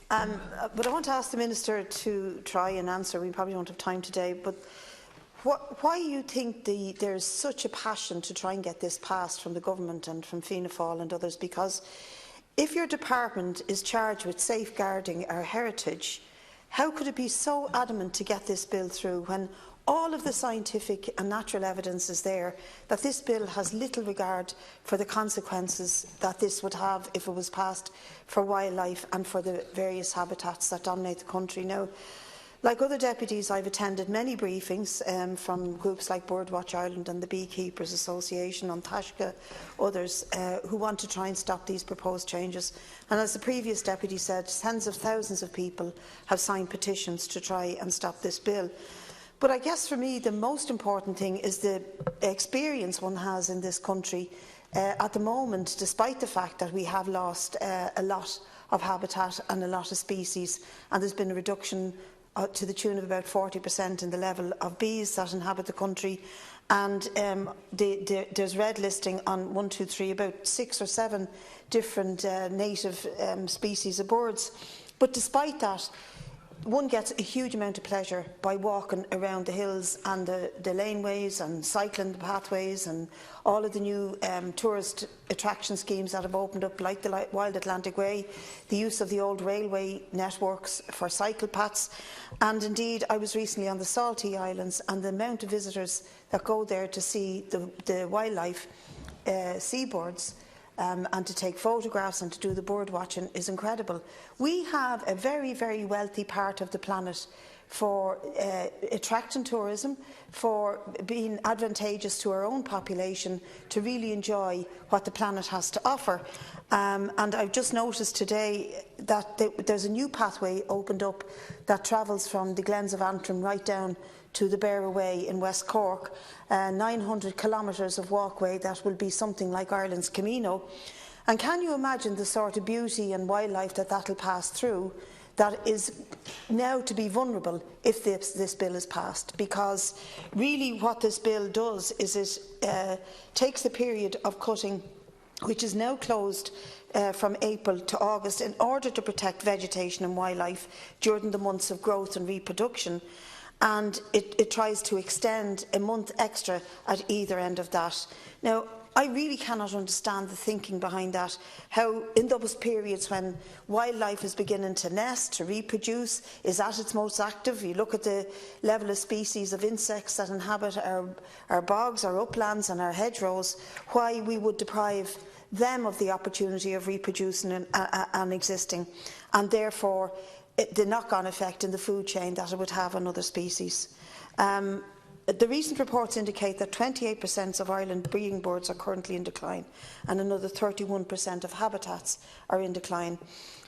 But I want to ask the Minister to try and answer. We probably won't have time today, but why you think there's such a passion to try and get this passed from the government and from Fianna Fáil and others? Because if your department is charged with safeguarding our heritage, how could it be so adamant to get this bill through when all of the scientific and natural evidence is there that this bill has little regard for the consequences that this would have if it was passed for wildlife and for the various habitats that dominate the country? Now, like other deputies, I've attended many briefings from groups like Birdwatch Ireland and the Beekeepers Association, on Tashka, others who want to try and stop these proposed changes. And as the previous deputy said, tens of thousands of people have signed petitions to try and stop this bill. But I guess for me the most important thing is the experience one has in this country at the moment, despite the fact that we have lost a lot of habitat and a lot of species, and there's been a reduction to the tune of about 40% in the level of bees that inhabit the country, and there's red listing on 1, 2, 3, about 6 or 7 different native species of birds. But despite that, one gets a huge amount of pleasure by walking around the hills and the laneways and cycling the pathways and all of the new tourist attraction schemes that have opened up, like the Wild Atlantic Way, the use of the old railway networks for cycle paths. And indeed, I was recently on the Saltee Islands, and the amount of visitors that go there to see the wildlife, seabirds, and to take photographs and to do the bird watching is incredible. We have a very, very wealthy part of the planet for attracting tourism, for being advantageous to our own population to really enjoy what the planet has to offer. And I've just noticed today that there's a new pathway opened up that travels from the Glens of Antrim right down to the Beara Way in West Cork, 900 kilometres of walkway that will be something like Ireland's Camino. And can you imagine the sort of beauty and wildlife that will pass through that is now to be vulnerable if this bill is passed? Because really what this bill does is it takes the period of cutting, which is now closed from April to August, in order to protect vegetation and wildlife during the months of growth and reproduction, and it tries to extend a month extra at either end of that. Now, I really cannot understand the thinking behind that, how in those periods when wildlife is beginning to nest, to reproduce, is at its most active. You look at the level of species of insects that inhabit our bogs, our uplands and our hedgerows, why we would deprive them of the opportunity of reproducing and existing, and therefore the knock-on effect in the food chain that it would have on other species. The recent reports indicate that 28% of Ireland's breeding birds are currently in decline, and another 31% of habitats are in decline.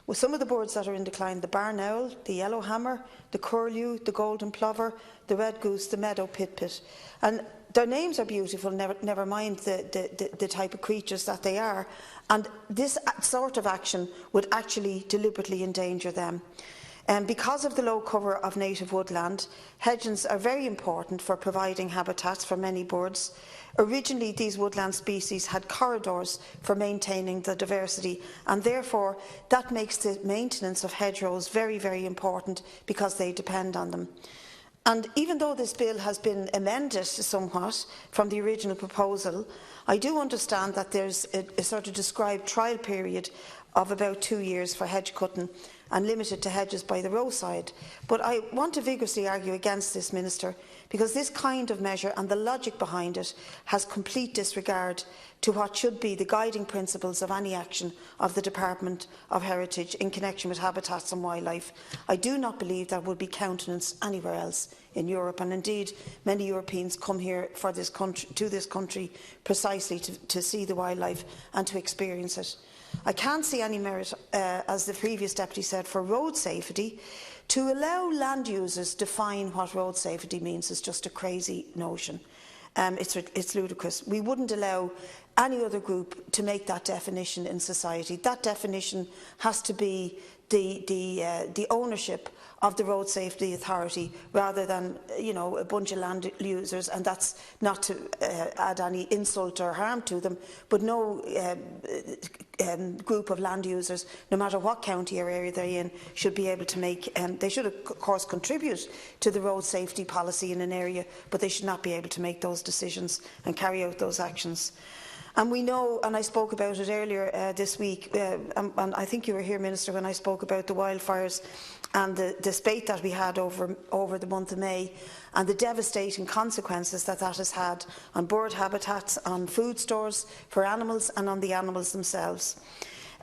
With some of the birds that are in decline, the barn owl, the yellowhammer, the curlew, the golden plover, the red goose, the meadow pit-pit. And their names are beautiful, never mind the type of creatures that they are. And this sort of action would actually deliberately endanger them. Because of the low cover of native woodland, hedgelands are very important for providing habitats for many birds. Originally, these woodland species had corridors for maintaining the diversity, and therefore that makes the maintenance of hedgerows very, very important, because they depend on them. And even though this bill has been amended somewhat from the original proposal, I do understand that there's a sort of described trial period of about 2 years for hedge cutting and limited to hedges by the roadside. But I want to vigorously argue against this, Minister, because this kind of measure and the logic behind it has complete disregard to what should be the guiding principles of any action of the Department of Heritage in connection with habitats and wildlife. I do not believe that would be countenanced anywhere else in Europe, and indeed many Europeans come here for this country precisely to see the wildlife and to experience it. I can't see any merit, as the previous deputy said, for road safety. To allow land users to define what road safety means is just a crazy notion. It's ludicrous. We wouldn't allow any other group to make that definition in society. That definition has to be the ownership of the Road Safety Authority, rather than, you know, a bunch of land users. And that's not to add any insult or harm to them, but no group of land users, no matter what county or area they're in, should be able to make, they should of course contribute to the road safety policy in an area, but they should not be able to make those decisions and carry out those actions. And we know, and I spoke about it earlier this week, and I think you were here, Minister, when I spoke about the wildfires and the spate that we had over the month of May, and the devastating consequences that that has had on bird habitats, on food stores for animals, and on the animals themselves.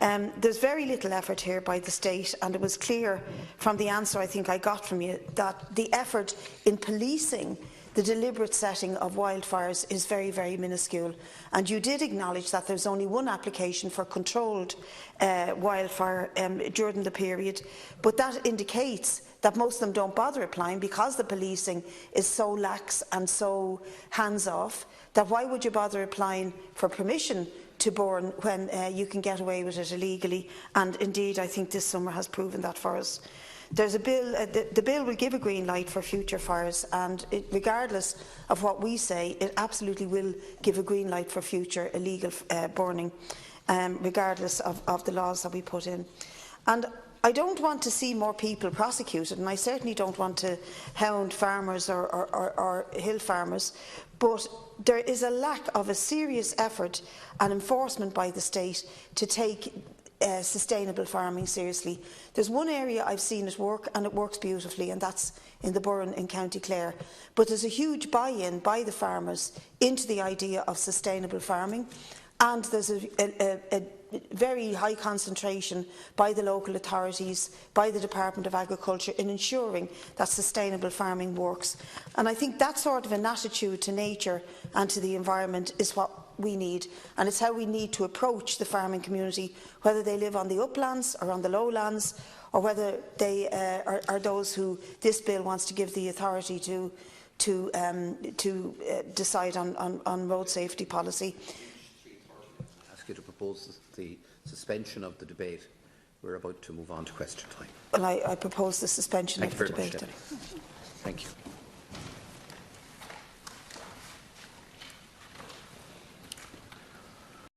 There's very little effort here by the state, and it was clear from the answer I think I got from you that the effort in policing the deliberate setting of wildfires is very, very minuscule. And you did acknowledge that there's only one application for controlled wildfire during the period, but that indicates that most of them don't bother applying because the policing is so lax and so hands-off, that why would you bother applying for permission to burn when you can get away with it illegally? And indeed, I think this summer has proven that for us. There's a bill, the bill will give a green light for future fires, and regardless of what we say, it absolutely will give a green light for future illegal burning, regardless of the laws that we put in. And I don't want to see more people prosecuted, and I certainly don't want to hound farmers or hill farmers, but there is a lack of a serious effort and enforcement by the state to take sustainable farming seriously. There's one area I've seen it work, and it works beautifully, and that's in the Burren in County Clare. But there's a huge buy-in by the farmers into the idea of sustainable farming, and there's a very high concentration by the local authorities, by the Department of Agriculture, in ensuring that sustainable farming works. And I think that sort of an attitude to nature and to the environment is what we need, and it's how we need to approach the farming community, whether they live on the uplands or on the lowlands, or whether they are those who this bill wants to give the authority to decide on road safety policy. I ask you to propose the suspension of the debate. We're about to move on to question time. Well, I propose the suspension of the debate. Thank you.